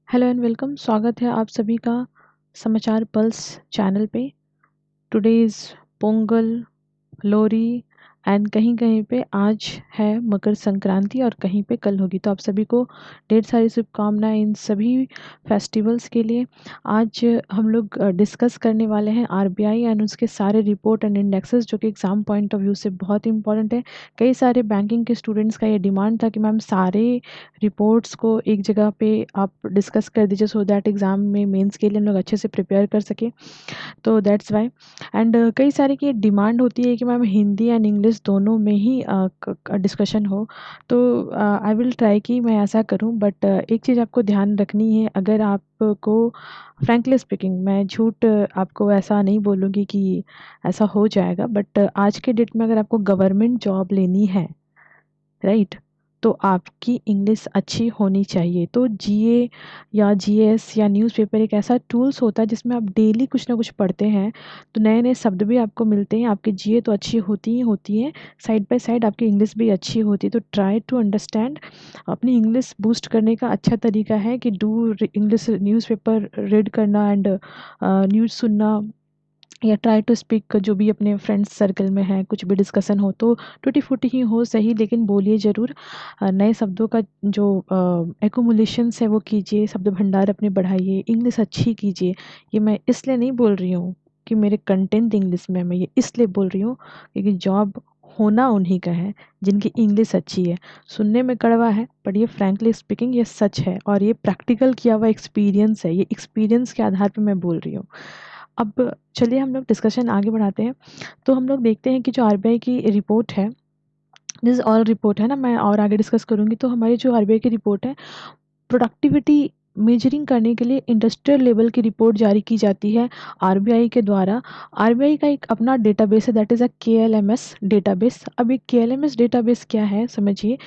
Hello and welcome. स्वागत है आप सभी का समाचार पल्स चैनल पे। Today is Pongal, Lohri and कहीं-कहीं पे आज है मकर संक्रांति और कहीं पे कल होगी। तो आप सभी को ढेर सारी शुभकामनाएँ इन सभी फेस्टिवल्स के लिए। आज हम लोग डिस्कस करने वाले हैं आरबीआई एंड उसके सारे रिपोर्ट एंड इंडेक्सेस जो कि एग्ज़ाम पॉइंट ऑफ व्यू से बहुत इम्पोर्टेंट है। कई सारे बैंकिंग के स्टूडेंट्स का ये डिमांड था कि मैम सारे रिपोर्ट्स को एक जगह पे आप डिस्कस कर दीजिए सो दैट एग्ज़ाम में मेंस के लिए हम लोग अच्छे से प्रिपेयर कर सकें। तो दैट्स वाई एंड कई सारे की डिमांड होती है कि मैम हिंदी एंड इंग्लिश दोनों में ही डिस्कशन हो। तो आई विल ट्राई कि मैं ऐसा करूं, बट एक चीज़ आपको ध्यान रखनी है। अगर आपको फ्रैंकली स्पीकिंग, मैं झूठ आपको ऐसा नहीं बोलूँगी कि ऐसा हो जाएगा, बट आज के डेट में अगर आपको गवर्नमेंट जॉब लेनी है, राइट, तो आपकी इंग्लिश अच्छी होनी चाहिए। तो जीए या जीएस या न्यूज़पेपर एक ऐसा टूल्स होता है जिसमें आप डेली कुछ ना कुछ पढ़ते हैं, तो नए नए शब्द भी आपको मिलते हैं। आपकी जीए तो अच्छी होती ही होती है, साइड बाय साइड आपकी इंग्लिश भी अच्छी होती है। तो ट्राई टू अंडरस्टैंड। अपनी इंग्लिश बूस्ट करने का अच्छा तरीका है कि डू इंग्लिश न्यूज़पेपर रीड करना एंड न्यूज़ सुनना, या ट्राई टू स्पीक। जो भी अपने फ्रेंड्स सर्कल में है, कुछ भी डिस्कशन हो तो टूटी फूटी ही हो सही, लेकिन बोलिए ज़रूर। नए शब्दों का जो एक्यूमुलेशंस है वो कीजिए, शब्द भंडार अपने बढ़ाइए, इंग्लिश अच्छी कीजिए। ये मैं इसलिए नहीं बोल रही हूँ कि मेरे कंटेंट इंग्लिश में, मैं ये इसलिए बोल रही हूँ क्योंकि जॉब होना उन्हीं का है जिनकी इंग्लिश अच्छी है। सुनने में कड़वा है, पर ये फ्रैंकली स्पीकिंग ये सच है और ये प्रैक्टिकल किया हुआ एक्सपीरियंस है। ये एक्सपीरियंस के आधार पे मैं बोल रही हूँ। अब चलिए हम लोग डिस्कशन आगे बढ़ाते हैं। तो हम लोग देखते हैं कि जो आरबीआई की रिपोर्ट है, दिस ऑल रिपोर्ट है ना, मैं और आगे डिस्कस करूँगी। तो हमारी जो आरबीआई की रिपोर्ट है, प्रोडक्टिविटी मेजरिंग करने के लिए इंडस्ट्रियल लेवल की रिपोर्ट जारी की जाती है आरबीआई के द्वारा। आरबीआई का एक अपना डेटाबेस है, दैट इज़ अ केएलएमएस डेटाबेस। अब ये केएलएमएस डेटाबेस क्या है समझिए।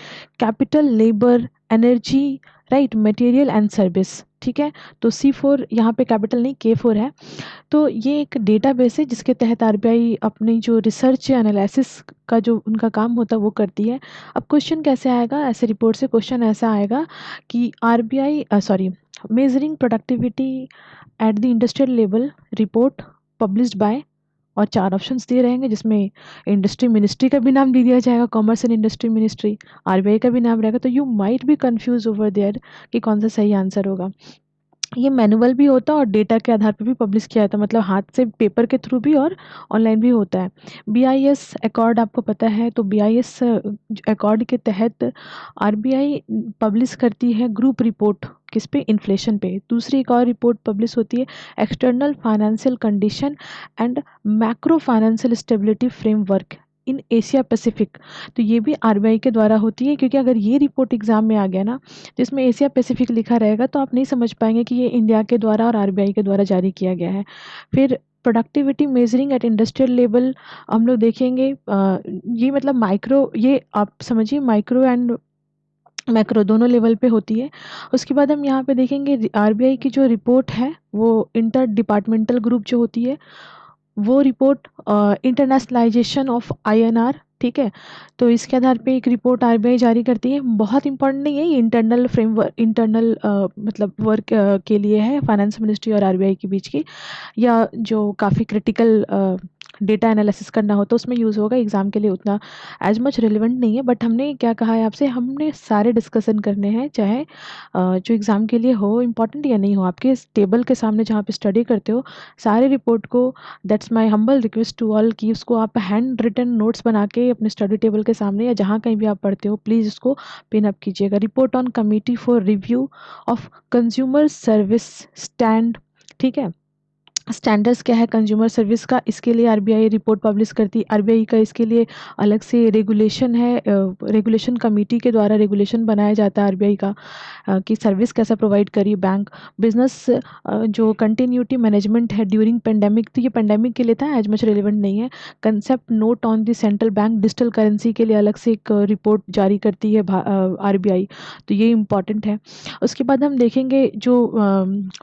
Capital, labour, energy, right, material and service, ठीक है। तो C4 यहाँ पे कैपिटल नहीं, K4 है। तो ये एक डेटाबेस है जिसके तहत आरबीआई अपनी जो रिसर्च या एनालिसिस का जो उनका काम होता है वो करती है। अब क्वेश्चन कैसे आएगा, ऐसे रिपोर्ट से क्वेश्चन ऐसा आएगा कि RBI measuring productivity at the industrial level report published by, और 4 ऑप्शंस दिए रहेंगे जिसमें इंडस्ट्री मिनिस्ट्री का भी नाम दे दिया जाएगा, commerce and industry ministry. RBI का भी नाम रहेगा। तो you might be confuse over there कि कौन सा सही आंसर होगा। ये मैनुअल भी होता है और डेटा के आधार पर भी पब्लिश किया जाता है, मतलब हाथ से पेपर के थ्रू भी और ऑनलाइन भी होता है। बीआईएस अकॉर्ड आपको पता है, तो बीआईएस अकॉर्ड के तहत आरबीआई पब्लिश करती है ग्रुप रिपोर्ट, किस पे, इन्फ्लेशन पे। दूसरी एक और रिपोर्ट पब्लिश होती है external financial condition and macro financial stability framework in Asia Pacific. तो ये भी आरबीआई के द्वारा होती है, क्योंकि अगर ये रिपोर्ट एग्जाम में आ गया ना, जिसमें एशिया पैसिफिक लिखा रहेगा, तो आप नहीं समझ पाएंगे कि ये इंडिया के द्वारा और आरबीआई के द्वारा जारी किया गया है। फिर productivity measuring at industrial level हम लोग देखेंगे। ये मतलब माइक्रो, ये आप समझिए माइक्रो एंड मैक्रो दोनों लेवल पे होती है। उसके बाद हम यहाँ पे देखेंगे आरबीआई की जो रिपोर्ट है वो इंटर डिपार्टमेंटल ग्रुप जो होती है वो रिपोर्ट, इंटरनेशनलाइजेशन ऑफ आईएनआर, ठीक है। तो इसके आधार पे एक रिपोर्ट आरबीआई जारी करती है। बहुत इंपॉर्टेंट नहीं है ये, इंटरनल फ्रेमवर्क, इंटरनल मतलब वर्क के लिए है, फाइनेंस मिनिस्ट्री और आरबीआई के बीच की, या जो काफ़ी क्रिटिकल डेटा एनालिसिस करना हो तो उसमें यूज़ होगा। एग्ज़ाम के लिए उतना एज मच रिलेवेंट नहीं है, बट हमने क्या कहा है आपसे, हमने सारे डिस्कशन करने हैं, चाहे जो एग्ज़ाम के लिए हो इम्पॉर्टेंट या नहीं हो। आपके टेबल के सामने जहाँ पे स्टडी करते हो सारे रिपोर्ट को, that's my humble request to all, कि उसको आप हैंड रिटन नोट्स बना के अपने स्टडी टेबल के सामने या जहाँ कहीं भी आप पढ़ते हो प्लीज़ उसको पिन अप कीजिएगा। Report on committee for review of consumer service stand, ठीक है। स्टैंडर्ड्स क्या है कंज्यूमर सर्विस का, इसके लिए आरबीआई रिपोर्ट पब्लिश करती है। आरबीआई का इसके लिए अलग से रेगुलेशन है, रेगुलेशन कमेटी के द्वारा रेगुलेशन बनाया जाता है आरबीआई का, कि सर्विस कैसा प्रोवाइड करिए बैंक बिजनेस। जो कंटिन्यूटी मैनेजमेंट है ड्यूरिंग पेंडेमिक, तो ये पेंडेमिक के लिए था, एज मच रिलेवेंट नहीं है। Concept note on the central bank digital currency के लिए अलग से एक रिपोर्ट जारी करती है आरबीआई, तो ये इम्पॉर्टेंट है। उसके बाद हम देखेंगे जो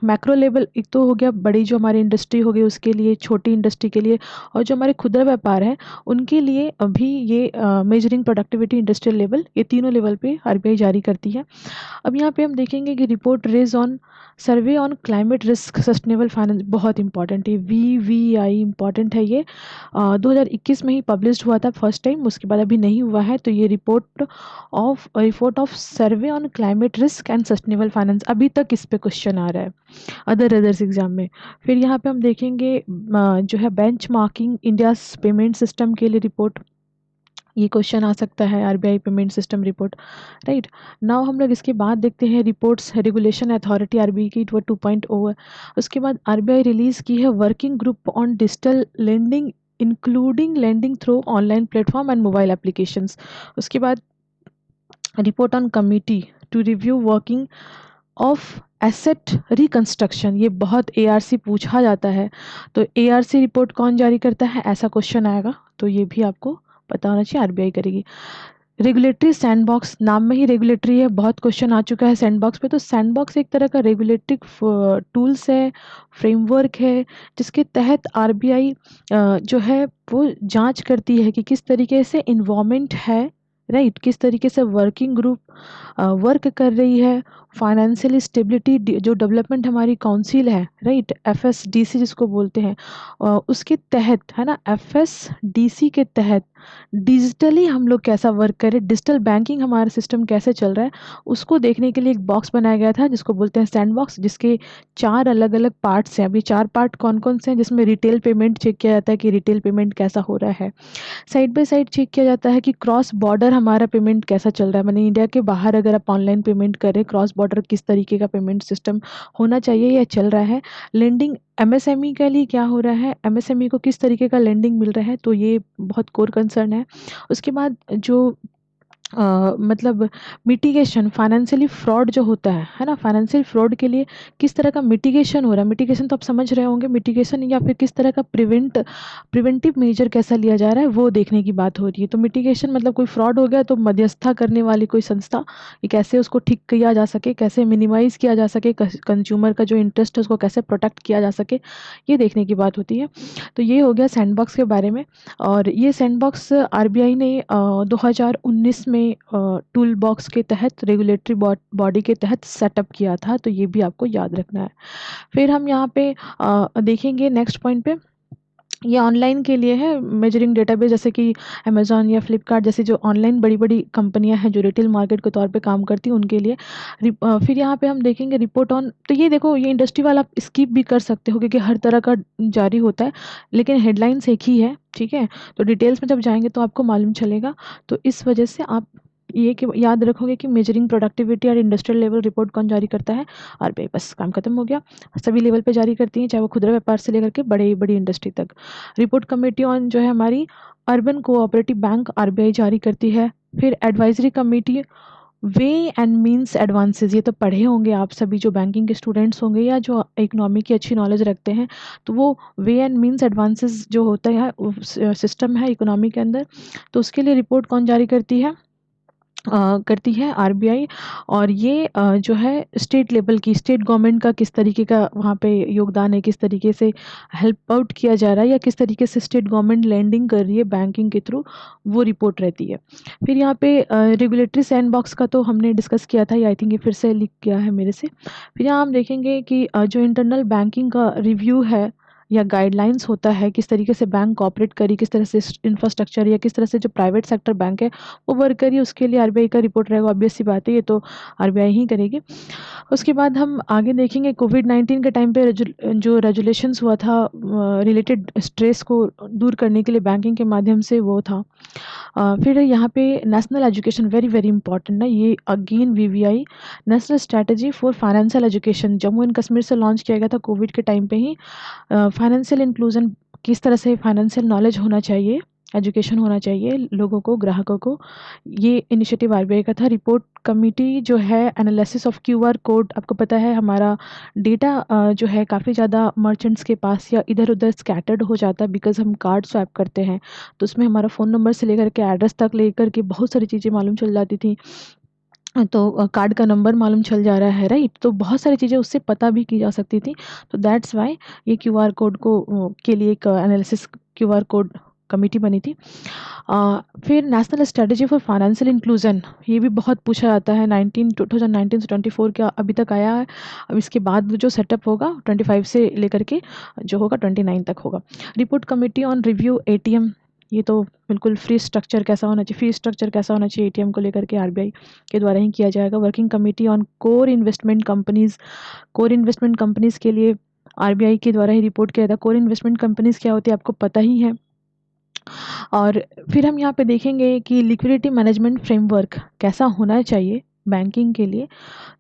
मैक्रो लेवल, एक तो हो गया बड़ी जो हमारे इंडस्ट्री हो गई उसके लिए, छोटी इंडस्ट्री के लिए, और जो हमारे खुदरा व्यापार है उनके लिए अभी ये मेजरिंग प्रोडक्टिविटी इंडस्ट्रियल लेवल, ये तीनों लेवल पे आरबीआई जारी करती है। अब यहाँ पे हम देखेंगे कि report raise on survey on climate risk sustainable finance, बहुत इंपॉर्टेंट है, VVI इंपॉर्टेंट है ये। 2021 में ही पब्लिश हुआ था फर्स्ट टाइम, उसके बाद अभी नहीं हुआ है। तो ये report of survey on climate risk and sustainable finance, अभी तक इस पे क्वेश्चन आ रहा है अदर्स एग्जाम में। फिर यहाँ पे हम देखेंगे जो है बेंचमार्किंग इंडिया पेमेंट सिस्टम के लिए रिपोर्ट, ये क्वेश्चन आ सकता है, RBI payment system report, right. Now हम लोग इसके बाद देखते हैं रिपोर्ट्स रेगुलेशन अथॉरिटी आरबीआई की, वो 2.0 है। उसके बाद आरबीआई रिलीज की है working group on digital lending including lending through online platform and mobile applications. उसके बाद report on committee to review working of asset reconstruction, ये बहुत एआरसी पूछा जाता है। तो एआरसी रिपोर्ट कौन जारी करता है, ऐसा क्वेश्चन आएगा, तो ये भी आपको पता होना चाहिए, आरबीआई करेगी। रेगुलेटरी सैंडबॉक्स, नाम में ही रेगुलेटरी है, बहुत क्वेश्चन आ चुका है सैंडबॉक्स पे। तो सैंडबॉक्स एक तरह का रेगुलेटरी टूल्स है, फ्रेमवर्क है, जिसके तहत आरबीआई जो है वो जांच करती है कि किस तरीके से इन्वॉल्वमेंट है, राइट, किस तरीके से वर्किंग ग्रुप वर्क कर रही है, फाइनेंशियल स्टेबिलिटी जो डेवलपमेंट हमारी काउंसिल है, राइट, एफएसडीसी जिसको बोलते हैं, उसके तहत, है ना, एफएसडीसी के तहत डिजिटली हम लोग कैसा वर्क करें, डिजिटल बैंकिंग हमारा सिस्टम कैसे चल रहा है, उसको देखने के लिए एक बॉक्स बनाया गया था जिसको बोलते हैं सैंड बॉक्स, जिसके 4 अलग अलग पार्ट्स हैं। अभी 4 पार्ट कौन कौन से हैं, जिसमें रिटेल पेमेंट चेक किया जाता है कि रिटेल पेमेंट कैसा हो रहा है, साइड बाय साइड चेक किया जाता है कि क्रॉस बॉर्डर हमारा पेमेंट कैसा चल रहा है, माने इंडिया के बाहर अगर आप ऑनलाइन पेमेंट करें, क्रॉस बॉर्डर किस तरीके का पेमेंट सिस्टम होना चाहिए या चल रहा है, लेंडिंग एमएसएमई के लिए क्या हो रहा है, एमएसएमई को किस तरीके का लेंडिंग मिल रहा है, तो ये बहुत कोर कंसर्न है। उसके बाद जो मतलब मिटिगेशन, फाइनेंशियली फ्रॉड जो होता है ना, फाइनेंशियल फ्रॉड के लिए किस तरह का मिटिगेशन हो रहा है, मिटिगेशन तो आप समझ रहे होंगे, मिटिगेशन या फिर किस तरह का प्रिवेंटिव मेजर कैसा लिया जा रहा है, वो देखने की बात हो रही है। तो मिटिगेशन मतलब कोई फ्रॉड हो गया तो मध्यस्थता करने वाली कोई संस्था, ये कैसे उसको ठीक किया जा सके, कैसे मिनिमाइज़ किया जा सके, कंज्यूमर का जो इंटरेस्ट है उसको कैसे प्रोटेक्ट किया जा सके, ये देखने की बात होती है। तो ये हो गया सैंडबॉक्स के बारे में। और ये सैंडबॉक्स आरबीआई ने 2019 में टूल बॉक्स के तहत, रेगुलेटरी बॉडी के तहत सेटअप किया था, तो ये भी आपको याद रखना है। फिर हम यहाँ पे देखेंगे नेक्स्ट पॉइंट पे, ये ऑनलाइन के लिए है मेजरिंग डेटाबेस, जैसे कि अमेज़ॉन या फ्लिपकार्ट जैसी जो ऑनलाइन बड़ी बड़ी कंपनियां हैं जो रिटेल मार्केट के तौर पे काम करती हैं उनके लिए। फिर यहाँ पे हम देखेंगे रिपोर्ट ऑन, तो ये देखो ये इंडस्ट्री वाला आप स्किप भी कर सकते हो क्योंकि हर तरह का जारी होता है, लेकिन हेडलाइंस एक ही है, ठीक है। तो डिटेल्स में जब जाएंगे तो आपको मालूम चलेगा। तो इस वजह से आप ये कि याद रखोगे कि मेजरिंग प्रोडक्टिविटी और इंडस्ट्रियल लेवल रिपोर्ट कौन जारी करता है, आरबीआई, बस काम खत्म हो गया। सभी लेवल पे जारी करती हैं, चाहे वो खुदरा व्यापार से लेकर के बड़ी इंडस्ट्री तक। रिपोर्ट कमेटी ऑन जो है हमारी अर्बन कोऑपरेटिव बैंक आरबीआई जारी करती है। फिर advisory committee way and means advances, ये तो पढ़े होंगे आप सभी जो बैंकिंग के स्टूडेंट्स होंगे या जो इकोनॉमी की अच्छी नॉलेज रखते हैं, तो वो वे एंड मीन्स एडवांसेस जो होता है सिस्टम है इकोनॉमी के अंदर, तो उसके लिए रिपोर्ट कौन जारी करती है आरबीआई। और ये जो है स्टेट लेवल की, स्टेट गवर्नमेंट का किस तरीके का वहाँ पे योगदान है, किस तरीके से हेल्प आउट किया जा रहा है या किस तरीके से स्टेट गवर्नमेंट लैंडिंग कर रही है बैंकिंग के थ्रू, वो रिपोर्ट रहती है। फिर यहाँ पे रेगुलेटरी सैंडबॉक्स का तो हमने डिस्कस किया था, ये आई थिंक ये फिर से लिख गया है मेरे से। फिर यहाँ हम देखेंगे कि जो इंटरनल बैंकिंग का रिव्यू है या गाइडलाइंस होता है, किस तरीके से बैंक कॉपरेट करी, किस तरह से इंफ्रास्ट्रक्चर या किस तरह से जो प्राइवेट सेक्टर बैंक है वो वर्क करी, उसके लिए आरबीआई का रिपोर्ट रहेगा, ऑब्वियस सी बात है, ये तो आरबीआई ही करेगी। उसके बाद हम आगे देखेंगे कोविड-19 के टाइम पे जो रेजुलेशंस हुआ था रिलेटेड स्ट्रेस को दूर करने के लिए बैंकिंग के माध्यम से, वो था। फिर यहाँ पे national education, very very important ना, ये again VVI national strategy for financial education Jammu and Kashmir से लॉन्च किया गया था कोविड के टाइम पे ही। फाइनेंशियल इंक्लूजन, किस तरह से फाइनेंशियल नॉलेज होना चाहिए, एजुकेशन होना चाहिए लोगों को, ग्राहकों को, ये इनिशिएटिव आरबीआई का था। रिपोर्ट कमिटी जो है एनालिसिस ऑफ क्यूआर कोड, आपको पता है हमारा डेटा जो है काफ़ी ज़्यादा मर्चेंट्स के पास या इधर उधर स्कैटर्ड हो जाता है, बिकॉज हम कार्ड स्वैप करते हैं, तो उसमें हमारा फ़ोन नंबर से लेकर के एड्रेस तक लेकर के बहुत सारी चीज़ें मालूम चल जाती थी। तो कार्ड का नंबर मालूम चल जा रहा है, राइट? तो बहुत सारी चीज़ें उससे पता भी की जा सकती थी। तो दैट्स वाई ये क्यूआर कोड को के लिए एक एनालिसिस क्यूआर कोड कमेटी बनी थी। फिर national strategy for financial inclusion, ये भी बहुत पूछा जाता है। 2019 से 24 का अभी तक आया है। अब इसके बाद जो सेटअप होगा 25 से लेकर के जो होगा 29 तक होगा। Report committee on review ATM, ये तो बिल्कुल फ्री स्ट्रक्चर कैसा होना चाहिए, फी स्ट्रक्चर कैसा होना चाहिए एटीएम को लेकर के आरबीआई के द्वारा ही किया जाएगा। Working committee on core investment companies, core investment companies के लिए आरबीआई के द्वारा ही रिपोर्ट किया था। कोर इन्वेस्टमेंट कंपनीज क्या होती है आपको पता ही है। और फिर हम यहाँ पे देखेंगे कि लिक्विडिटी मैनेजमेंट फ्रेमवर्क कैसा होना चाहिए बैंकिंग के लिए,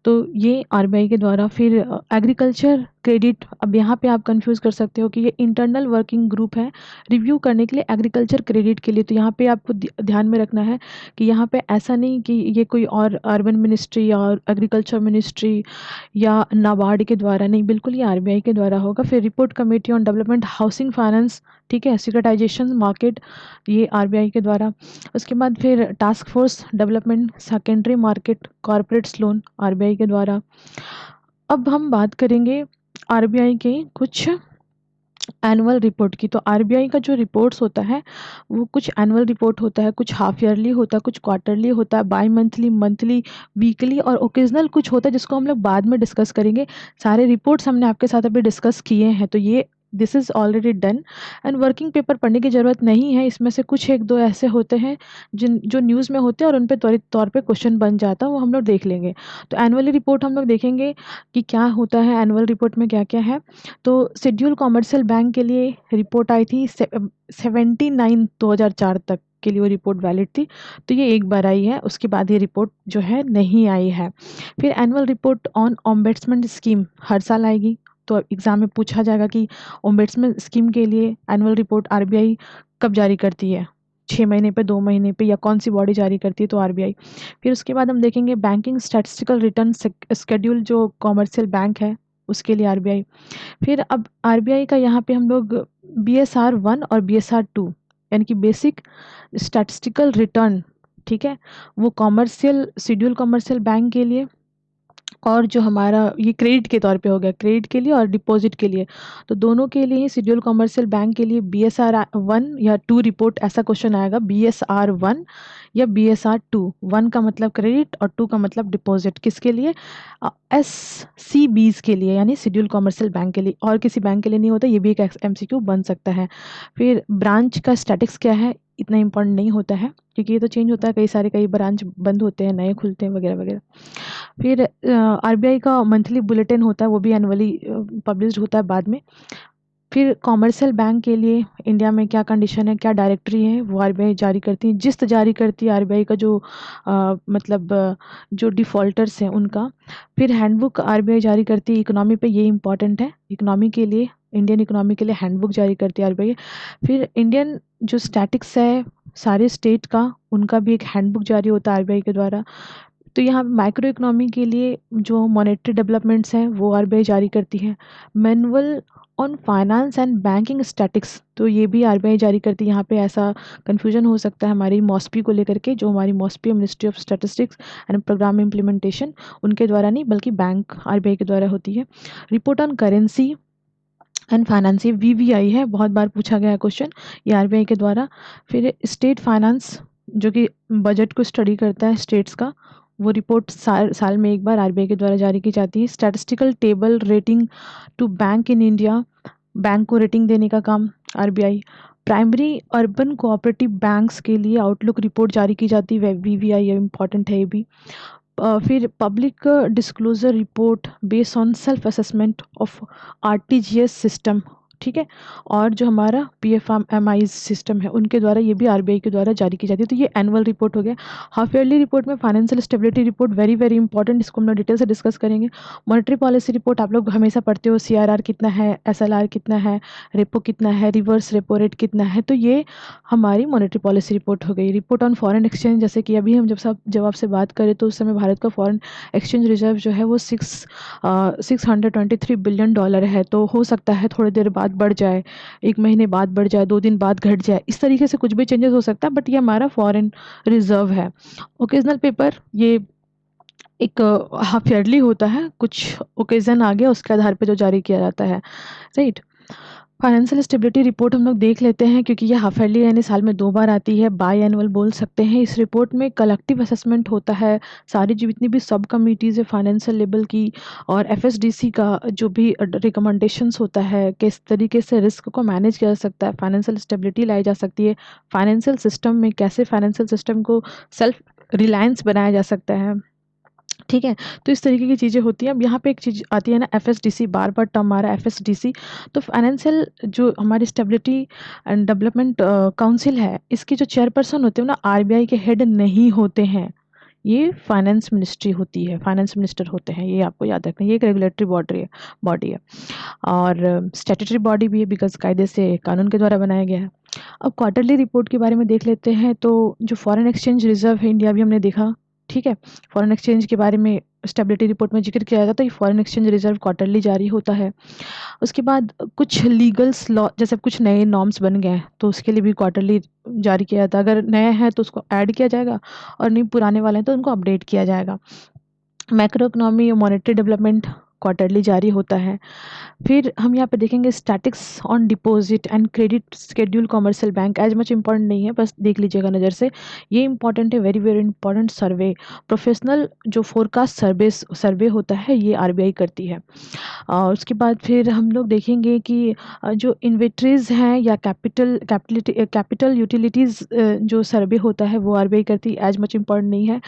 तो ये आरबीआई के द्वारा। फिर एग्रीकल्चर क्रेडिट, अब यहाँ पे आप कंफ्यूज कर सकते हो कि ये इंटरनल वर्किंग ग्रुप है रिव्यू करने के लिए एग्रीकल्चर क्रेडिट के लिए। तो यहाँ पे आपको ध्यान में रखना है कि यहाँ पे ऐसा नहीं कि ये कोई और अर्बन मिनिस्ट्री या एग्रीकल्चर मिनिस्ट्री या नाबार्ड के द्वारा, नहीं, बिल्कुल ये आरबीआई के द्वारा होगा। फिर report committee on development housing finance, ठीक है, सिक्योरिटाइजेशन मार्केट, ये आरबीआई के द्वारा। उसके बाद फिर task force development secondary market corporates loan, RBI के द्वारा। अब हम बात करेंगे आरबीआई के कुछ एनुअल रिपोर्ट की। तो आरबीआई का जो रिपोर्ट्स होता है वो कुछ एनुअल रिपोर्ट होता है, कुछ हाफ ईयरली होता है, कुछ क्वार्टरली होता है, बाई मंथली, मंथली, वीकली और ओकेजनल कुछ होता है जिसको हम लोग बाद में डिस्कस करेंगे। सारे रिपोर्ट्स हमने आपके साथ अभी डिस्कस किए हैं, तो ये this is already done and working paper पढ़ने की ज़रूरत नहीं है। इसमें से कुछ एक दो ऐसे होते हैं जिन जो न्यूज़ में होते हैं और उन पे त्वरित तौर पे क्वेश्चन बन जाता है, वो हम लोग देख लेंगे। तो एनुअली रिपोर्ट हम लोग देखेंगे कि क्या होता है एनुअल रिपोर्ट में, क्या क्या है। तो शेड्यूल कॉमर्शियल बैंक के लिए रिपोर्ट आई थी 79 2004 तक के लिए वो रिपोर्ट वैलिड थी। तो ये एक बार आई है, उसके बाद ये रिपोर्ट जो है नहीं आई है। फिर annual report on ombudsman scheme हर साल आएगी। तो एग्ज़ाम में पूछा जाएगा कि ओम्बड्समैन स्कीम के लिए एनुअल रिपोर्ट आरबीआई कब जारी करती है, 6 महीने पे, 2 महीने पे, या कौन सी बॉडी जारी करती है, तो आरबीआई। फिर उसके बाद हम देखेंगे बैंकिंग स्टैटिस्टिकल रिटर्न शेड्यूल, जो कॉमर्शियल बैंक है उसके लिए आरबीआई। फिर अब आरबीआई का यहाँ पे हम लोग बीएसआर 1 और बीएसआर 2 यानी कि बेसिक स्टैटिस्टिकल रिटर्न, ठीक है, वो कॉमर्शियल शेड्यूल कॉमर्शियल बैंक के लिए, और जो हमारा ये क्रेडिट के तौर पे हो गया, क्रेडिट के लिए और डिपॉजिट के लिए, तो दोनों के लिए ही शेड्यूल कॉमर्शियल बैंक के लिए बीएसआर 1 या 2 रिपोर्ट, ऐसा क्वेश्चन आएगा, बीएसआर 1 या बीएसआर 2। 1 का मतलब क्रेडिट और 2 का मतलब डिपॉजिट, किसके लिए, एस सी बीज के लिए, यानी शेड्यूल कॉमर्शियल बैंक के लिए, और किसी बैंक के लिए नहीं होता। ये भी एक एमसीक्यू बन सकता है। फिर ब्रांच का स्टैटिक्स क्या है, इतना इम्पोर्टेंट नहीं होता है क्योंकि ये तो चेंज होता है, कई ब्रांच बंद होते हैं, नए खुलते हैं, वगैरह वगैरह। फिर आरबीआई का मंथली बुलेटिन होता है, वो भी एनुअली पब्लिश्ड होता है बाद में। फिर कॉमर्शियल बैंक के लिए इंडिया में क्या कंडीशन है, क्या डायरेक्टरी है, वो आरबीआई जारी करती है, जिस्त जारी करती है आरबीआई का, जो मतलब जो डिफ़ॉल्टर्स हैं उनका। फिर हैंडबुक आरबीआई जारी करती है इकोनॉमी पे, ये इंपॉर्टेंट है, इकोनॉमी के लिए, इंडियन इकोनॉमी के लिए हैंडबुक जारी करती है आरबीआई। फिर इंडियन जो स्टैटिक्स है सारे स्टेट का, उनका भी एक हैंडबुक जारी होता है आरबीआई के द्वारा। तो यहाँ माइक्रो इकोनॉमी के लिए जो मॉनेटरी डेवलपमेंट्स हैं वो आरबीआई जारी करती है। Manual on finance and banking statics, तो ये भी आरबीआई जारी करती है। यहाँ पे ऐसा कन्फ्यूजन हो सकता है हमारी मॉस्पी को लेकर के, जो हमारी MoSPI ministry of statistics and programme implementation, उनके द्वारा नहीं बल्कि बैंक आरबीआई के द्वारा होती है। Report on currency and finance, ये वीवीआई है, बहुत बार पूछा गया है क्वेश्चन, ये आरबीआई के द्वारा। फिर स्टेट फाइनेंस, जो कि बजट को स्टडी करता है स्टेट्स का, वो रिपोर्ट साल में एक बार आरबीआई के द्वारा जारी की जाती है। Statistical table rating to bank in India, bank को रेटिंग देने का काम RBI. Primary urban cooperative banks के लिए आउटलुक रिपोर्ट जारी की जाती है, वीवीआई, इम्पॉर्टेंट है ये भी। फिर public disclosure report based on self assessment of RTGS system, ठीक है, और जो हमारा पीएफएमआई सिस्टम है उनके द्वारा, ये भी आरबीआई के द्वारा जारी की जाती है। तो ये एनुअल रिपोर्ट हो गया। हाफ ईयरली रिपोर्ट में financial stability report, very very important, इसको हम लोग डिटेल से डिस्कस करेंगे। मॉनेटरी पॉलिसी रिपोर्ट आप लोग हमेशा पढ़ते हो, सीआरआर कितना है, एसएलआर कितना है, रेपो कितना है, रिवर्स रेपो रेट कितना है, तो ये हमारी मॉनेटरी पॉलिसी रिपोर्ट हो गई। रिपोर्ट ऑन फॉरेन एक्सचेंज, जैसे कि अभी हम जब आपसे बात करें तो उस समय भारत का फॉरेन एक्सचेंज रिजर्व जो है वो 623 बिलियन डॉलर है। तो हो सकता है थोड़ी देर बाद बढ़ जाए, 1 महीने बाद बढ़ जाए, 2 दिन बाद घट जाए, इस तरीके से कुछ भी चेंजेस हो सकता है, बट ये हमारा फॉरेन रिजर्व है। ओकेजनल पेपर, ये एक हाफ ईयरली होता है, कुछ ओकेज़न आ गया उसके आधार पे जो जारी किया जाता है, राइट? फाइनेंशियल स्टेबिलिटी रिपोर्ट हम लोग देख लेते हैं क्योंकि ये हाफ ईयरली यानी साल में 2 बार आती है, बाई एनुअल बोल सकते हैं। इस रिपोर्ट में कलेक्टिव असेसमेंट होता है, सारी जितनी भी सब कमिटीज़ है फाइनेंशियल लेवल की और एफएसडीसी का जो भी रिकमेंडेशंस होता है, किस तरीके से रिस्क को मैनेज किया जा सकता है, फाइनेंशियल स्टेबिलिटी लाई जा सकती है, फाइनेंशियल सिस्टम में कैसे फाइनेंशियल सिस्टम को सेल्फ रिलायंस बनाया जा सकता है, ठीक है? तो इस तरीके की चीज़ें होती हैं। अब यहाँ पे एक चीज़ आती है ना एफएसडीसी, बार-बार टर्म आ रहा है एफएसडीसी। तो फाइनेंशियल जो हमारी स्टेबिलिटी एंड डेवलपमेंट काउंसिल है, इसके जो चेयरपर्सन होते हैं ना आरबीआई के हेड नहीं होते हैं। ये फाइनेंस मिनिस्ट्री होती है, फाइनेंस मिनिस्टर होते हैं, ये आपको याद रखना है। ये एक रेगुलेटरी बॉडी है और स्टैट्यूटरी बॉडी भी है बिकॉज़ कायदे से कानून के द्वारा बनाया गया है। अब क्वार्टरली रिपोर्ट के बारे में देख लेते हैं तो जो फॉरेन एक्सचेंज रिज़र्व है इंडिया भी हमने देखा, ठीक है? फॉरेन एक्सचेंज के बारे में स्टेबिलिटी रिपोर्ट में ज़िक्र किया जाता है, तो ये फॉरेन एक्सचेंज रिज़र्व क्वार्टरली जारी होता है। उसके बाद कुछ लीगल्स लॉ जैसे कुछ नए नॉर्म्स बन गए हैं, तो उसके लिए भी क्वार्टरली जारी किया जाता है। अगर नए हैं तो उसको ऐड किया जाएगा और नहीं पुराने वाले हैं तो उनको अपडेट किया जाएगा। मैक्रो इकोनॉमी और मॉनेटरी डेवलपमेंट क्वार्टरली जारी होता है। फिर हम यहाँ पे देखेंगे statics on deposit and credit schedule commercial bank as much important नहीं है, बस देख लीजिएगा नज़र से। ये इंपॉर्टेंट है, वेरी वेरी इंपॉर्टेंट सर्वे, प्रोफेशनल जो फोरकास्ट सर्वे होता है ये आरबीआई करती है। उसके बाद फिर हम लोग देखेंगे कि जो इन्वेंटरीज हैं या कैपिटल यूटिलिटीज़ जो सर्वे होता है वो आरबीआई करती है, एज मच इम्पॉर्टेंट नहीं है।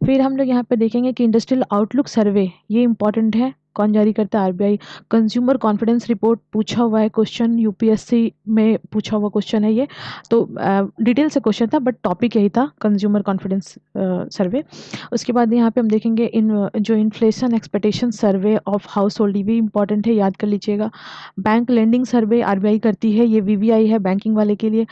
फिर हम लोग यहाँ पे देखेंगे कि इंडस्ट्रियल आउटलुक सर्वे, ये इंपॉर्टेंट है, कौन जारी करता है? आरबीआई। कंज्यूमर कॉन्फिडेंस रिपोर्ट पूछा हुआ है क्वेश्चन, यूपीएससी में पूछा हुआ क्वेश्चन है ये, तो डिटेल से क्वेश्चन था बट टॉपिक यही था, कंज्यूमर कॉन्फिडेंस सर्वे। उसके बाद यहाँ पे हम देखेंगे जो inflation expectation survey of house hold, भी इंपॉर्टेंट है, याद कर लीजिएगा। बैंक लेंडिंग सर्वे आरबीआई करती है, ये वीवीआई है बैंकिंग वाले के लिए।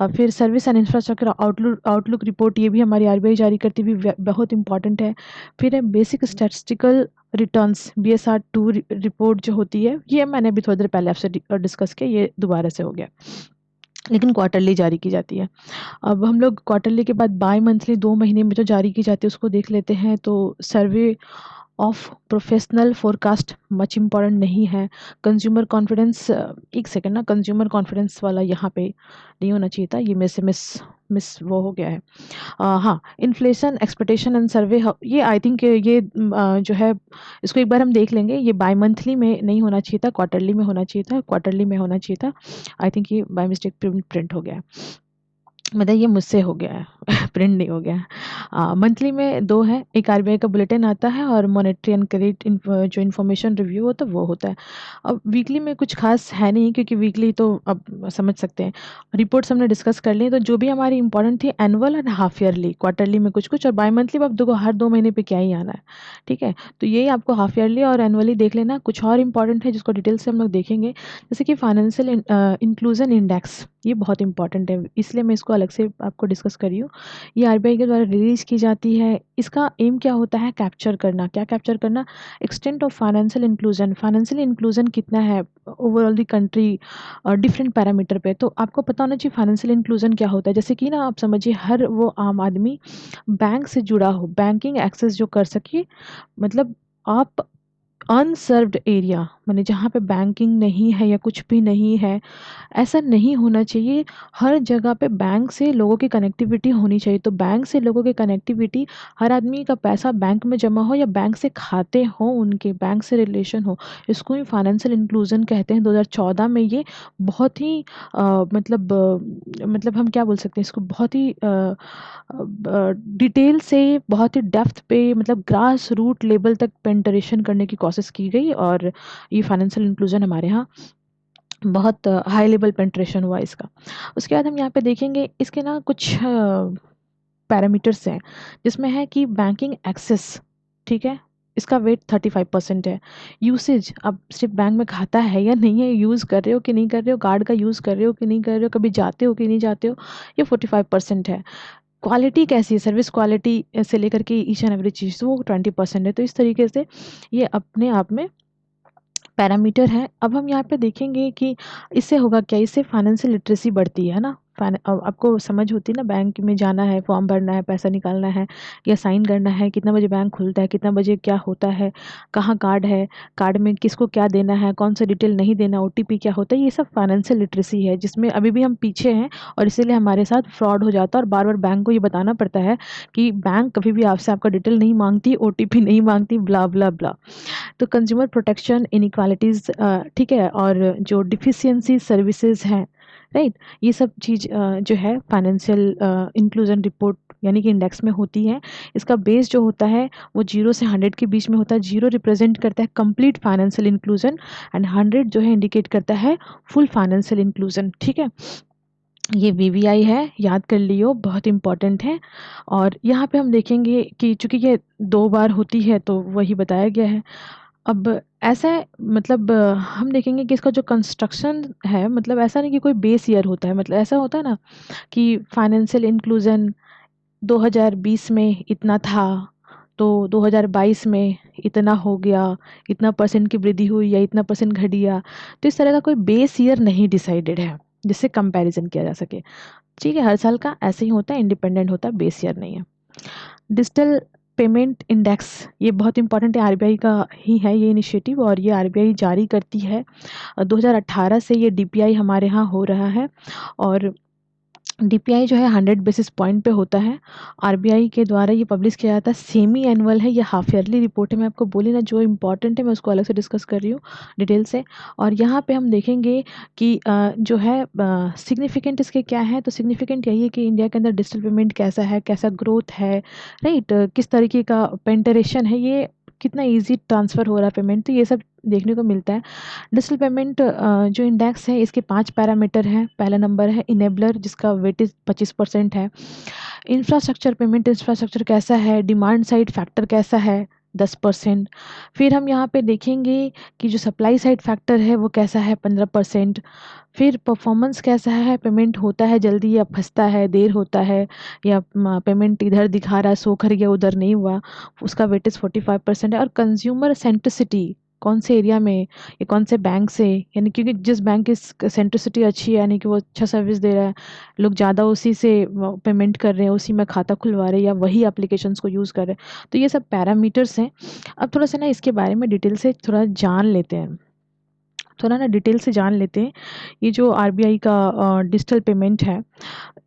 फिर service and infrastructure outlook report, ये भी हमारी आरबीआई जारी करती हुई बहुत इंपॉर्टेंट है। फिर है basic statistical returns BSR 2 report जो होती है, ये मैंने अभी थोड़ी देर पहले आपसे डिस्कस किया, ये दोबारा से हो गया, लेकिन क्वार्टरली जारी की जाती है। अब हम लोग क्वार्टरली के बाद बाई मंथली 2 महीने में जो जारी की जाती है उसको देख लेते हैं। तो survey of professional forecast much important नहीं है। कंज्यूमर कॉन्फिडेंस, एक सेकंड ना, कंज्यूमर कॉन्फिडेंस वाला यहाँ पे नहीं होना चाहिए था, ये मेरे से मिस वो हो गया है। हाँ, इन्फ्लेशन एक्सपेक्टेशन एंड सर्वे, ये आई थिंक ये जो है इसको एक बार हम देख लेंगे। ये बाई मंथली में नहीं होना चाहिए था, क्वार्टरली में होना चाहिए था, क्वार्टरली में होना चाहिए था। आई थिंक ये बाय मिस्टेक प्रिंट हो गया है, मतलब ये मुझसे हो गया है प्रिंट नहीं हो गया है। मंथली में 2 है, एक आरबीआई का बुलेटिन आता है और मॉनेटरी एंड क्रेडिट जो इन्फॉर्मेशन रिव्यू होता है वो होता है। अब वीकली में कुछ खास है नहीं क्योंकि वीकली तो अब समझ सकते हैं, रिपोर्ट्स हमने डिस्कस कर ली। तो जो भी हमारी इंपॉर्टेंट थी annual and half yearly, quarterly में कुछ कुछ और बाई मंथली अब देखो हर 2 महीने पे क्या ही आना है, ठीक है? तो यही आपको हाफ ईयरली और एनुअली देख लेना। कुछ और इंपॉर्टेंट है जिसको डिटेल से हम लोग देखेंगे, जैसे कि फाइनेंशियल इंक्लूजन इंडेक्स, ये बहुत इंपॉर्टेंट है, इसलिए मैं इसको अलग से आपको डिस्कस कर रही हूँ। ये आरबीआई के द्वारा रिलीज़ की जाती है। इसका एम क्या होता है? कैप्चर करना। क्या कैप्चर करना? Extent of financial inclusion, financial inclusion कितना है ओवरऑल दी कंट्री, डिफरेंट पैरामीटर पे। तो आपको पता होना चाहिए फाइनेंशियल इंक्लूजन क्या होता है। जैसे कि ना आप समझिए हर वो आम आदमी बैंक से जुड़ा हो, बैंकिंग एक्सेस जो कर सके, मतलब आप अनसर्व्ड एरिया माने जहाँ पे बैंकिंग नहीं है या कुछ भी नहीं है, ऐसा नहीं होना चाहिए। हर जगह पे बैंक से लोगों की कनेक्टिविटी होनी चाहिए। तो बैंक से लोगों की कनेक्टिविटी, हर आदमी का पैसा बैंक में जमा हो या बैंक से खाते हों, उनके बैंक से रिलेशन हो, इसको ही फाइनेंशियल इंक्लूजन कहते हैं। 2014 में ये बहुत ही मतलब हम क्या बोल सकते हैं इसको, बहुत ही डिटेल से, बहुत ही डेप्थ पे, मतलब ग्रास रूट लेवल तक पेंटरेशन करने की कोशिश की गई और ये फाइनेंशियल इंक्लूजन हमारे यहाँ बहुत हाई लेवल पेंट्रेशन हुआ इसका। उसके बाद हम यहाँ पे देखेंगे इसके ना कुछ पैरामीटर्स हैं, जिसमें है कि बैंकिंग एक्सेस, ठीक है, इसका वेट 35% है। यूसेज, अब सिर्फ बैंक में खाता है या नहीं है, यूज़ कर रहे हो कि नहीं कर रहे हो, कार्ड का यूज़ कर रहे हो कि नहीं कर रहे हो, कभी जाते हो कि नहीं जाते हो, ये 45% है। क्वालिटी कैसी है, सर्विस क्वालिटी से लेकर के ईच एंड एवरी चीज़, वो 20% है। तो इस तरीके से ये अपने आप में पैरामीटर है। अब हम यहाँ पे देखेंगे कि इससे होगा क्या, इससे फाइनेंशियल लिटरेसी बढ़ती है ना, आपको समझ होती है ना, बैंक में जाना है, फॉर्म भरना है, पैसा निकालना है या साइन करना है, कितना बजे बैंक खुलता है, कितना बजे क्या होता है, कहाँ कार्ड है, कार्ड में किसको क्या देना है, कौन सा डिटेल नहीं देना, ओटीपी क्या होता है, ये सब फाइनेंशियल लिटरेसी है जिसमें अभी भी हम पीछे हैं और इसीलिए हमारे साथ फ्रॉड हो जाता है और बार बार बैंक को ये बताना पड़ता है कि बैंक कभी भी आपसे आपका डिटेल नहीं मांगती, ओटीपी नहीं मांगती, ब्ला ब्ला ब्ला। तो कंज्यूमर प्रोटेक्शन इनइक्वालिटीज़, ठीक है, और जो डिफिशियंसी सर्विसेज हैं, राइट, ये सब चीज़ जो है फाइनेंशियल इंक्लूजन रिपोर्ट यानी कि इंडेक्स में होती है। इसका बेस जो होता है वो 0 से 100 के बीच में होता है। 0 रिप्रेजेंट करता है कंप्लीट फाइनेंशियल इंक्लूजन एंड 100 जो है इंडिकेट करता है फुल फाइनेंशियल इंक्लूजन। ठीक है, ये वीवीआई है, याद कर लियो, बहुत इंपॉर्टेंट है। और यहाँ पे हम देखेंगे कि चूंकि ये 2 बार होती है तो वही बताया गया है। अब ऐसा है, मतलब हम देखेंगे कि इसका जो कंस्ट्रक्शन है, मतलब ऐसा नहीं कि कोई बेस ईयर होता है, मतलब ऐसा होता है ना कि फाइनेंशियल इंक्लूजन 2020 में इतना था तो 2022 में इतना हो गया, इतना परसेंट की वृद्धि हुई या इतना परसेंट घट गया। तो इस तरह का कोई बेस ईयर नहीं डिसाइडेड है जिससे कंपैरिजन किया जा सके। ठीक है, हर साल का ऐसे ही होता है, इंडिपेंडेंट होता है, बेस ईयर नहीं है। डिजिटल पेमेंट इंडेक्स, ये बहुत इंपॉर्टेंट है, आरबीआई का ही है ये इनिशिएटिव और ये आरबीआई जारी करती है। 2018 से ये डीपीआई हमारे यहाँ हो रहा है और डीपीआई जो है 100 बेसिस पॉइंट पे होता है। आरबीआई के द्वारा ये पब्लिश किया जाता है, सेमी एनुअल है, ये हाफ ईयरली रिपोर्ट है। मैं आपको बोली ना जो इंपॉर्टेंट है मैं उसको अलग से डिस्कस कर रही हूँ डिटेल से। और यहाँ पे हम देखेंगे कि जो है सिग्निफिकेंट इसके क्या है, तो सिग्निफिकेंट यही है कि इंडिया के अंदर डिजिटल पेमेंट कैसा है, कैसा ग्रोथ है, राइट, किस तरीके का पेंटरेशन है, ये कितना ईजी ट्रांसफ़र हो रहा है पेमेंट, तो ये सब देखने को मिलता है। डिजिटल पेमेंट जो इंडेक्स है इसके 5 पैरामीटर हैं। पहला नंबर है इनेबलर जिसका वेटेज 25% है। इंफ्रास्ट्रक्चर, पेमेंट इंफ्रास्ट्रक्चर कैसा है, डिमांड साइड फैक्टर कैसा है, 10%। फिर हम यहाँ पे देखेंगे कि जो सप्लाई साइड फैक्टर है वो कैसा है, 15%। फिर परफॉर्मेंस कैसा है, पेमेंट होता है जल्दी या फंसता है, देर होता है, या पेमेंट इधर दिखा रहा है शो कर गया उधर नहीं हुआ, उसका वेटेज 45% है। और कंज्यूमर सेंट्रिसिटी, कौन से एरिया में या कौन से बैंक से, यानी क्योंकि जिस बैंक की सेंट्रिसिटी अच्छी है यानी कि वो अच्छा सर्विस दे रहा है, लोग ज़्यादा उसी से पेमेंट कर रहे हैं, उसी में खाता खुलवा रहे हैं या वही एप्लीकेशंस को यूज़ कर रहे हैं, तो ये सब पैरामीटर्स हैं। अब थोड़ा सा ना इसके बारे में डिटेल से थोड़ा जान लेते हैं, थोड़ा ना डिटेल से जान लेते हैं। ये जो आरबीआई का डिजिटल पेमेंट है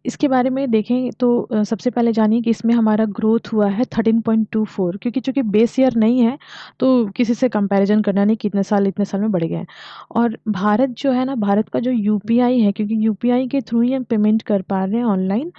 इसके बारे में देखें तो सबसे पहले जानिए कि इसमें हमारा ग्रोथ हुआ है 13.24, क्योंकि चूंकि बेस ईयर नहीं है तो किसी से कंपैरिजन करना नहीं कितने साल इतने साल में बढ़ गए हैं। और भारत जो है ना, भारत का जो यूपीआई है, क्योंकि यूपीआई के थ्रू ही हम पेमेंट कर पा रहे हैं ऑनलाइन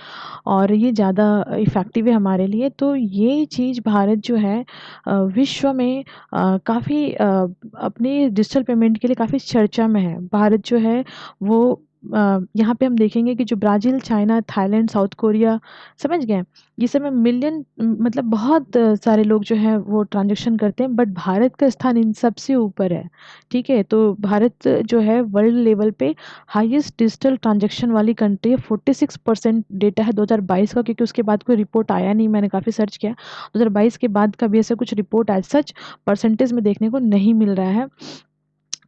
और ये ज़्यादा इफ़ेक्टिव है हमारे लिए, तो ये चीज़ भारत जो है विश्व में काफ़ी अपनी डिजिटल पेमेंट के लिए काफ़ी चर्चा में है। भारत जो है वो यहाँ पे हम देखेंगे कि जो Brazil, China, Thailand, south Korea, समझ गए? ये सब में मिलियन, मतलब बहुत सारे लोग जो हैं वो ट्रांज़ैक्शन करते हैं, बट भारत का स्थान इन सबसे ऊपर है, ठीक है? तो भारत जो है वर्ल्ड लेवल पे हाईएस्ट डिजिटल ट्रांज़ैक्शन वाली कंट्री है। 46% डेटा है 2022 का, क्योंकि उसके बाद कोई रिपोर्ट आया नहीं, मैंने काफ़ी सर्च किया। 2022 के बाद का भी ऐसा कुछ रिपोर्ट एज़ सच परसेंटेज में देखने को नहीं मिल रहा है।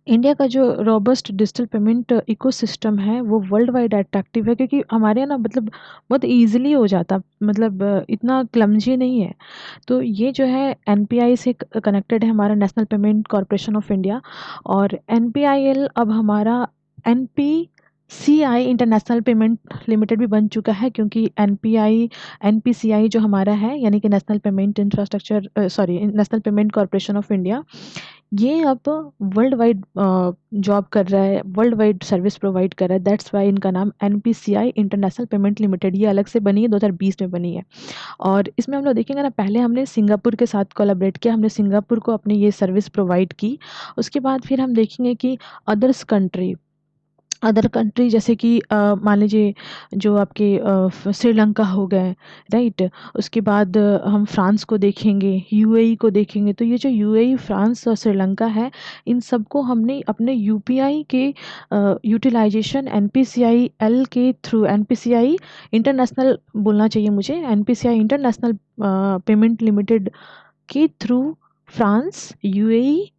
इंडिया का जो रोबस्ट डिजिटल पेमेंट इकोसिस्टम है वो वर्ल्ड वाइड अट्रैक्टिव है, क्योंकि हमारे यहाँ ना मतलब बहुत ईज़िली हो जाता, मतलब इतना क्लमज़ी नहीं है। तो ये जो है एनपीआई से कनेक्टेड है, हमारा national payment corporation of India. और एनपीआईएल अब हमारा एनपीसीआई इंटरनेशनल पेमेंट लिमिटेड भी बन चुका है, क्योंकि एनपीसीआई जो हमारा है यानी कि national payment infrastructure, sorry, national payment corporation of India, ये अब वर्ल्ड वाइड जॉब कर रहा है, वर्ल्ड वाइड सर्विस प्रोवाइड कर रहा है। दैट्स वाई इनका नाम एनपीसीआई इंटरनेशनल पेमेंट लिमिटेड, ये अलग से बनी है, 2020 में बनी है। और इसमें हम लोग देखेंगे ना, पहले हमने सिंगापुर के साथ कोलैबोरेट किया, हमने सिंगापुर को अपनी ये सर्विस प्रोवाइड की। उसके बाद फिर हम देखेंगे कि अदर कंट्री जैसे कि मान लीजिए जो आपके श्रीलंका हो गए, राइट, उसके बाद हम फ्रांस को देखेंगे, यूएई को देखेंगे। तो ये जो यूएई, फ्रांस और श्रीलंका है, इन सबको हमने अपने यूपीआई के यूटिलाइजेशन एनपीसीआई एल के थ्रू, एनपीसीआई इंटरनेशनल बोलना चाहिए मुझे, एनपीसीआई इंटरनेशनल पेमेंट लिमिटेड के थ्रू फ्रांस, यूएई,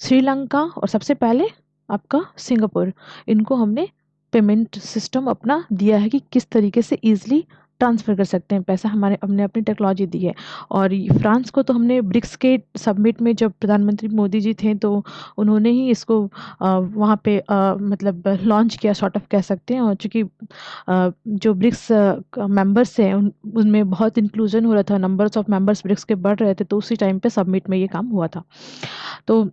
श्रीलंका और सबसे पहले आपका सिंगापुर, इनको हमने पेमेंट सिस्टम अपना दिया है कि किस तरीके से ईज़िली ट्रांसफ़र कर सकते हैं पैसा, हमारे हमने अपनी टेक्नोलॉजी दी है। और फ्रांस को तो हमने ब्रिक्स के समिट में जब प्रधानमंत्री मोदी जी थे तो उन्होंने ही इसको वहाँ पे मतलब लॉन्च किया, सॉर्ट ऑफ कह सकते हैं। और चूँकि जो ब्रिक्स मेंबर्स हैं उनमें बहुत इंक्लूजन हो रहा था, नंबर्स ऑफ मेंबर्स ब्रिक्स के बढ़ रहे थे, तो उसी टाइम पे समिट में ये काम हुआ था। तो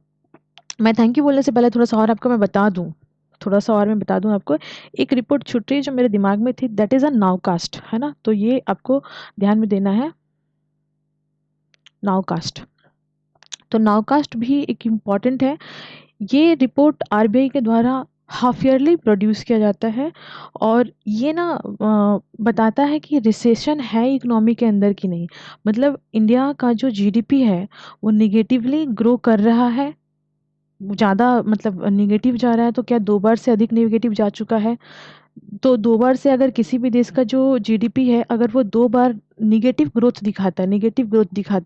मैं थैंक यू बोलने से पहले थोड़ा-सा और आपको मैं बता दूँ, थोड़ा-सा और मैं बता दूँ आपको, एक रिपोर्ट छूट रही है जो मेरे दिमाग में थी, दैट इज़ अ नाउकास्ट, है ना? तो ये आपको ध्यान में देना है, नाउकास्ट। तो नाउकास्ट भी एक इम्पॉर्टेंट है। ये रिपोर्ट आरबीआई के द्वारा हाफ ईयरली प्रोड्यूस किया जाता है और ये ना बताता है कि रिसेशन है इकोनॉमी के अंदर कि नहीं। मतलब इंडिया का जो जीडीपी है, वो नेगेटिवली ग्रो कर रहा है, ज़्यादा मतलब नेगेटिव जा रहा है, तो क्या 2 बार से अधिक नेगेटिव जा चुका है। तो 2 बार से अगर किसी भी देश का जो जीडीपी है, अगर वो 2 बार नेगेटिव ग्रोथ दिखाता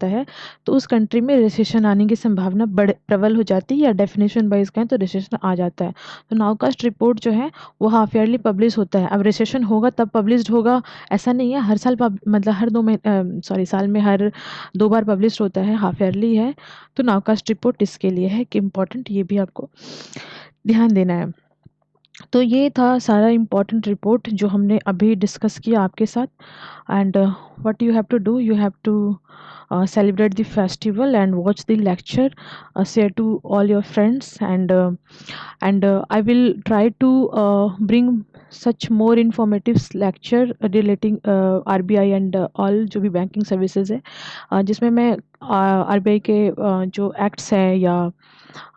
है, तो उस कंट्री में रिसेशन आने की संभावना प्रबल हो जाती है, या डेफिनेशन वाइज़ कहें तो रिसेशन आ जाता है। तो नाउकास्ट रिपोर्ट जो है, वो हाफ ईयरली पब्लिश होता है। अब रिसेशन होगा तब पब्लिश्ड होगा, ऐसा नहीं है। हर साल मतलब हर 2 साल में हर 2 बार पब्लिश्ड होता है, हाफ ईयरली है। तो नाउकास्ट रिपोर्ट इसके लिए है कि इम्पोर्टेंट, ये भी आपको ध्यान देना है। तो ये था सारा इम्पोर्टेंट रिपोर्ट जो हमने अभी डिस्कस किया आपके साथ। And what you have to do, you have to celebrate the festival and watch the lecture, share to all your friends, and I will try to bring such more informative lecture relating RBI and all जो भी banking services है, जिसमें मैं RBI के जो acts है या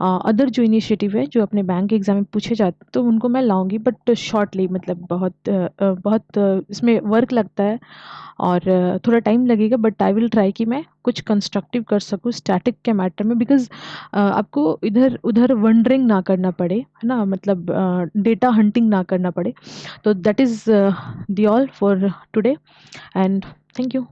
other जो इनिशिएटिव है जो अपने बैंक के एग्ज़ाम में पूछे जाते, तो उनको मैं लाऊँगी, बट शॉर्टली, मतलब बहुत इसमें वर्क लगता है और थोड़ा टाइम लगेगा, बट आई विल ट्राई कि मैं कुछ कंस्ट्रक्टिव कर सकूँ स्टैटिक के मैटर में, बिकॉज़ आपको इधर-उधर वंडरिंग ना करना पड़े, है ना? मतलब डेटा हंटिंग ना करना पड़े। तो that is the all for today, and thank you.